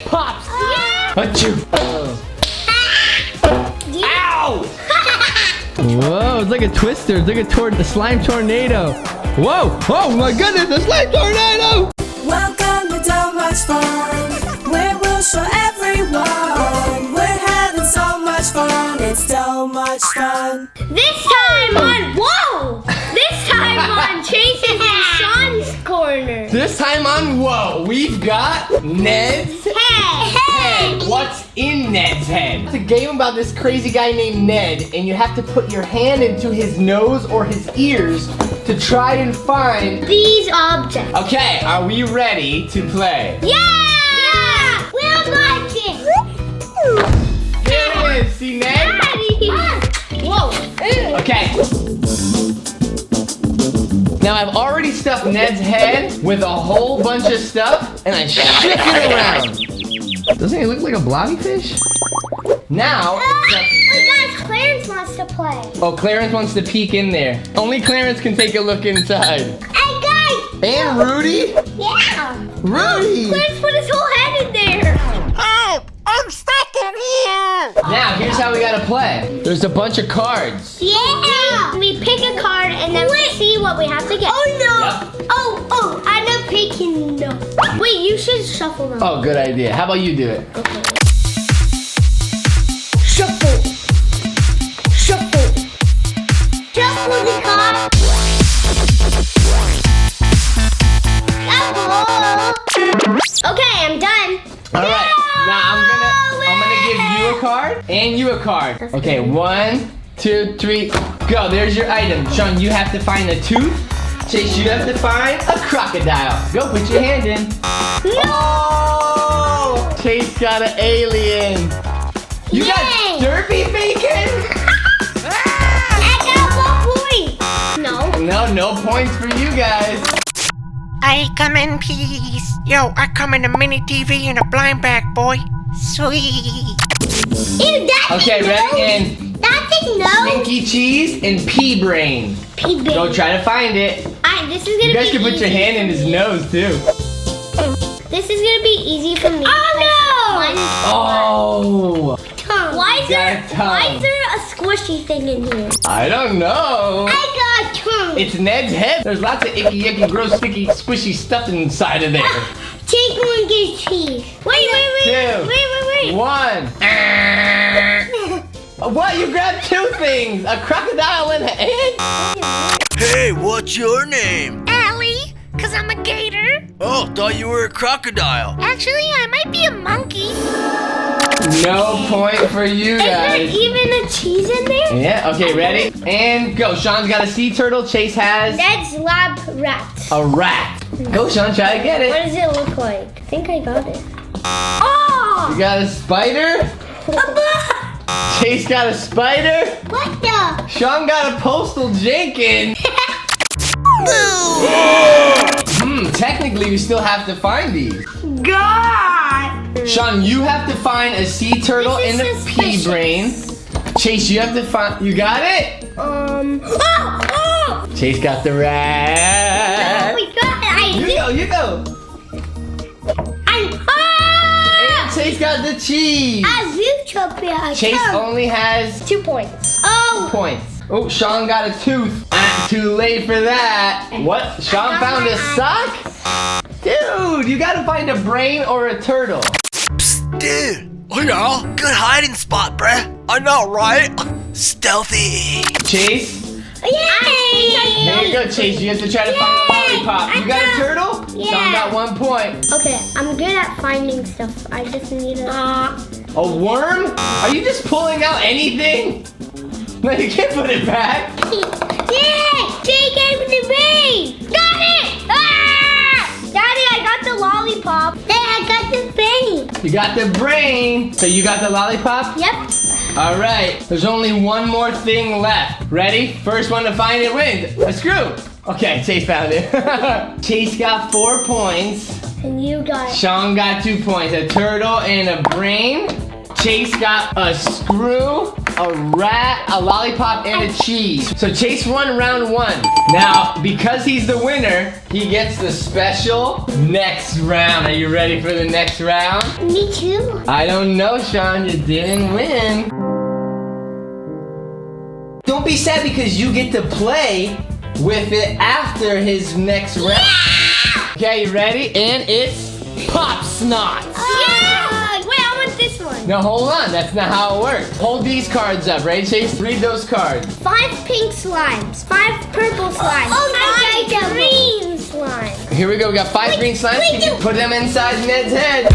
Pops! Yeah. Achoo! Ow! Whoa, it's like a twister. It's like a slime tornado. Whoa! Oh my goodness, a slime tornado! Welcome to DOH Fun, where we'll show everyone we're having so much fun. It's so much fun. This time on Chase's and Shawn's corner. This time on Whoa, we've got Ned's head. What's in Ned's head? It's a game about this crazy guy named Ned, and you have to put your hand into his nose or his ears to try and find These objects. Okay, are we ready to play? Yeah! We're watching. Here it is. See Ned? Whoa. Okay. Now I've already stuffed Ned's head with a whole bunch of stuff, and I shook it around. Doesn't it look like a blobby fish? Now, Wait guys, Clarence wants to play. oh, Clarence wants to peek in there. Only Clarence can take a look inside. Hey guys! And Rudy? Yeah! Rudy! Clarence put his whole head in there. Help! I'm stuck in here! Now, here's how we gotta play. There's a bunch of cards. Yeah! We pick a card and then we see what we have to get. Oh no! Yep. Oh, I'm not picking no. Wait, you should shuffle them. Oh, good idea. How about you do it? Okay. Shuffle. Shuffle. Shuffle the card. Shuffle. Okay, I'm done. All right. Now I'm gonna give you a card and you a card. Okay, 1, 2, 3, go. There's your item. Shawn, you have to find a tooth. Chase, you have to find a crocodile. Go, put your hand in. No! Oh! Chase got an alien. You got Yay! derpy bacon? I got 1 point. No. No points for you guys. I come in peace. Yo, I come in a mini TV and a blind bag, boy. Sweet. Ew, that's Okay, no. ready? And That's no. stinky cheese and pea brain. Pea Go brain. try to find it. This is gonna You guys be can put your easy hand in for his me. nose too. This is gonna be easy for me. Oh Oh! Tongue. Why is Got a tongue. there a squishy thing in here? I don't know. I got a tongue. It's Ned's head. There's lots of icky, yucky, gross, sticky, squishy stuff inside of there. Take one, get cheese. Wait. 2, Wait. 1. What? You grabbed 2 things. A crocodile and an egg? Hey, what's your name? Allie, cause I'm a gator. Oh, thought you were a crocodile. Actually, I might be a monkey. No point for you Is there guys. even a cheese in there? Yeah, okay, ready? And go. Shawn's got a sea turtle. Chase has That's lab rat. a rat. Go, Shawn, try to get What it. does it look like? I think I got it. Oh! You got a spider? Chase got a spider? What the? Shawn got a postal Jenkins. Technically, we still have to find these. God! Shawn, you have to find a sea turtle This and a is pea brain. Chase, you have to find. You got it? Oh! Chase got the rat. Oh my God! You go. And Chase got the cheese. Chase only has 2 points. Oh! points. Oh, Shawn got a tooth. Too late for that. What? Shawn found a sock? Dude, you gotta find a brain or a turtle. Psst, dude. Oh yeah, good hiding spot, bruh. I know, right? Stealthy. Chase, Yay! here you go, Chase. You have to try to find a lollipop. You got a turtle? Yeah. Shawn got 1 point. Okay, I'm good at finding stuff. I just need a... A worm? Are you just pulling out anything? No, you can't put it back. Yeah! Jay gave it to me! Got it! Ah! Daddy, I got the lollipop. Hey, I got the brain. You got the brain. So you got the lollipop? Yep. All right. There's only one more thing left. Ready? First one to find it wins. A screw. Okay, Chase found it. Chase got 4 points. And you got... Shawn got 2 points. A turtle and a brain. Chase got a screw a rat, a lollipop, and a cheese. So Chase won round 1. Now, because he's the winner, he gets the special next round. Are you ready for the next round? Me too. I don't know, Shawn. You didn't win. Don't be sad because you get to play with it after his next round. Yeah! Okay, you ready? And it's Pop Snot. Yeah! Wait, I want this one. No, hold on. That's not how it works. Hold these cards up. Ready, Chase? Read those cards. 5 pink slimes, 5 purple slimes, 5 green slimes. Here we go. We got 5 green slimes. wait, You can put them inside Ned's head.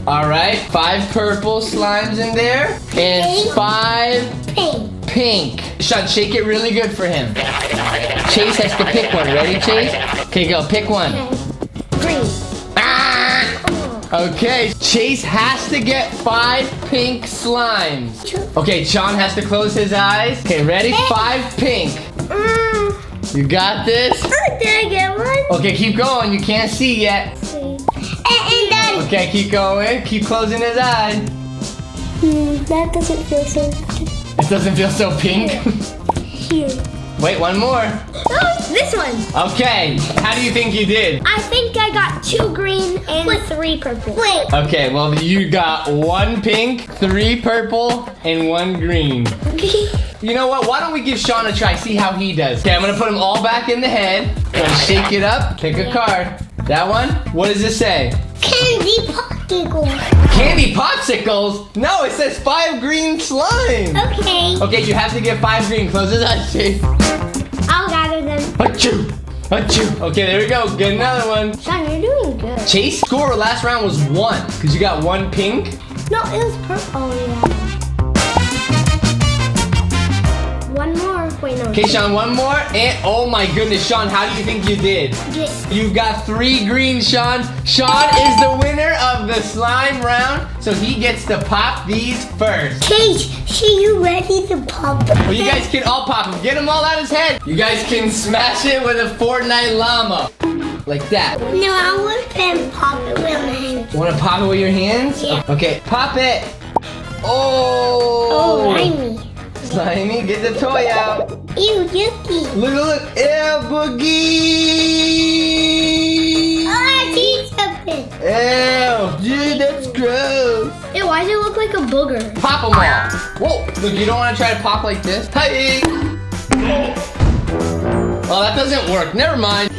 All right. 5 purple slimes in there. And Pink. 5 Pink. Shawn, shake it really good for him. Chase has to pick one. Ready, Chase? Okay, go. Pick one. Green. Ah! Okay, Chase has to get 5 pink slimes. Okay, Shawn has to close his eyes. Okay, ready? 5 pink. You got this? Did I get one? Okay, keep going. You can't see yet. And then, Okay, keep going. Keep closing his eyes. that doesn't feel so good. It doesn't feel so pink. Here. Wait, one more. Oh, this one. Okay, how do you think you did? I think I got 2 green and 3 purple. Wait. Okay, well, you got 1 pink, 3 purple, and 1 green. You know what? Why don't we give Shawn a try, see how he does. Okay, I'm gonna put them all back in the head. Gonna shake it up, pick a card. That one? What does it say? Candy popsicles. Candy popsicles? No, it says 5 green slime. Okay. Okay, you have to get 5 green. Close his eyes, Chase. I'll gather them. Achoo! Achoo! Okay, there we go. Get another one. Shawn, you're doing good. Chase score last round was 1, because you got 1 pink. No, it was purple. Oh, yeah. One more. Wait, no. Okay, Shawn, one more. And oh my goodness, Shawn, how do you think you did? Yes. You got 3 green, Shawn. Shawn is the winner of the slime round, so he gets to pop these first. Cage, see you ready to pop? Well, you guys can all pop them. Get them all out of his head. You guys can smash it with a Fortnite llama. Like that. No, I want to pop it with my hands. Want to pop it with your hands? Yeah. Okay, pop it. Oh. Oh, slimy. Slimy, get the toy out. Ew, yucky. Look. Ew, Boogie. Oh, I see something. Ew, dude, that's gross. Ew, why does it look like a booger? Pop them all. Whoa, look, you don't want to try to pop like this? Hi. Oh, that doesn't work. Never mind.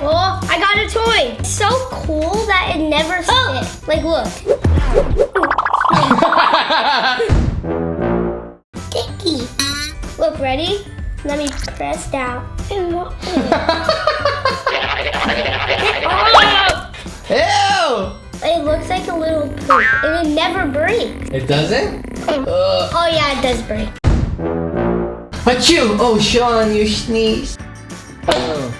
Oh, I got a toy. It's so cool that it never sticks. Like, look. Sticky. Look, ready? Let me press down. Oh. Ew. It looks like a little poop, and it never breaks. It doesn't? Oh yeah, it does break. Achoo! Oh, Shawn, you sneezed.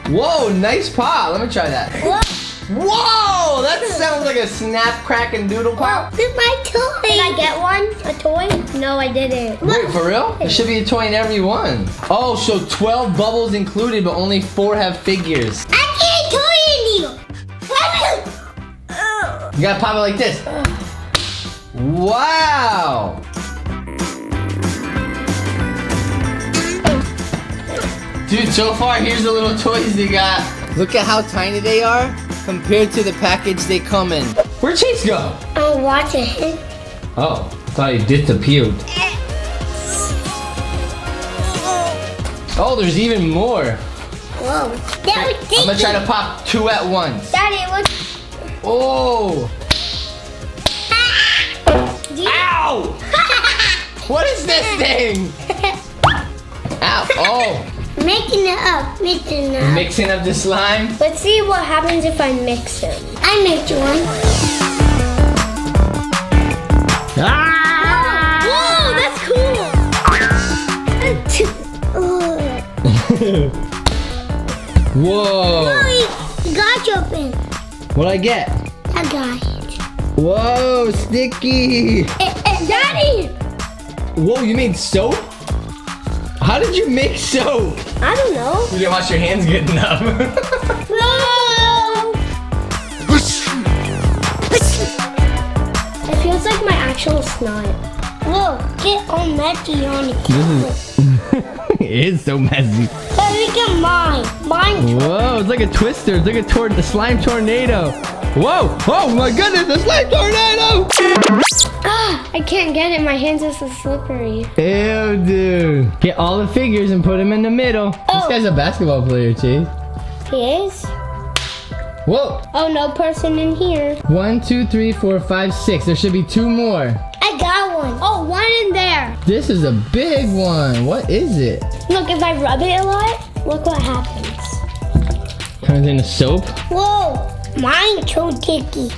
Whoa, nice pop. Let me try that. Look, Whoa, that sounds like a snap, crack, and doodle pop. look at my toy. Did I get one? A toy? No, I didn't. Wait, for real? There should be a toy in every one. Oh, so 12 bubbles included, but only 4 have figures. I can't toy in you. You gotta pop it like this. Wow. Dude, so far, here's the little toys they got. Look at how tiny they are compared to the package they come in. Where'd Chase go? I'm watching him. Oh, thought he disappeared. Oh, there's even more. Whoa. I'm gonna try to pop 2 at once. Daddy, look. Oh. Ow! What is this thing? Ow, oh. Making it up. Mixing up the slime. Let's see what happens if I mix them. I mixed one. Ah! Whoa, that's cool. Whoa. Oh, you got you open. What'd I get? I got it. Whoa, sticky. Daddy! Whoa, you made soap? How did you make soap? I don't know. You didn't wash your hands good enough. No! it's not. Look, get all messy on it. It is so messy. Hey, look at mine. Mine. Whoa, it's like a twister. It's like a slime tornado. Whoa! Oh my goodness, a slime tornado! Ah, I can't get it. My hands are so slippery. Ew, dude. Get all the figures and put them in the middle. This guy's a basketball player, Chase. He is? Whoa! Oh, no person in here. 1, 2, 3, 4, 5, 6. There should be 2 more. I got one. Oh, one in there. This is a big one. What is it? Look, if I rub it a lot, look what happens. Turns into soap. Whoa, mine's so sticky.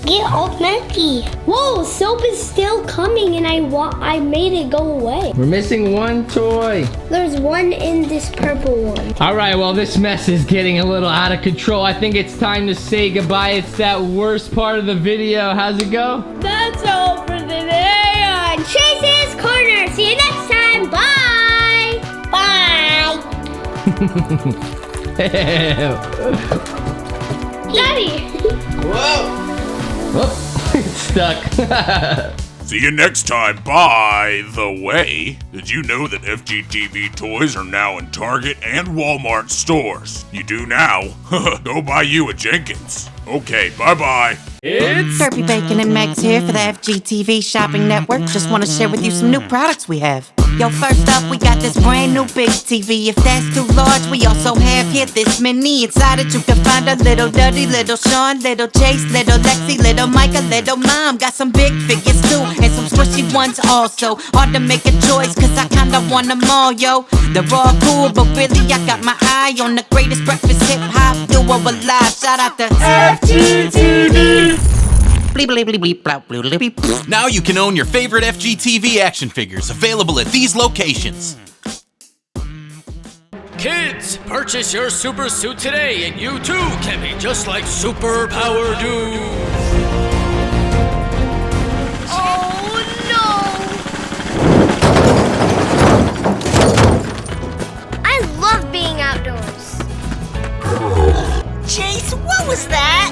Get all messy. Whoa, soap is still coming and I made it go away. We're missing 1 toy. There's one in this purple one. All right, well, this mess is getting a little out of control. I think it's time to say goodbye. It's that worst part of the video. How's it go? That's all for today on Chase's Corner. See you next time. Bye. Bye. Daddy. Whoa! Whoop! It's stuck. See you next time. By the way, did you know that FGTV toys are now in Target and Walmart stores? You do now? Go buy you a Jenkins. Okay, bye-bye. It's Kirby Bacon and Meg's here for the FGTV Shopping Network. Just want to share with you some new products we have. Yo, first up, we got this brand new big TV. If that's too large, we also have here this mini. Inside it, you can find a little Duddy, little Shawn, little Chase, little Lexi, little Micah, little Mom. Got some big figures too, and some squishy ones also. Hard to make a choice, cause I kinda want them all, yo. They're all cool, but really I got my eye on the greatest breakfast hip-hop duo alive. Shout out to FGTV. Now you can own your favorite FGTV action figures, available at these locations. Kids, purchase your super suit today and you too can be just like Super Power Dude. Oh no! I love being outdoors. Chase, what was that?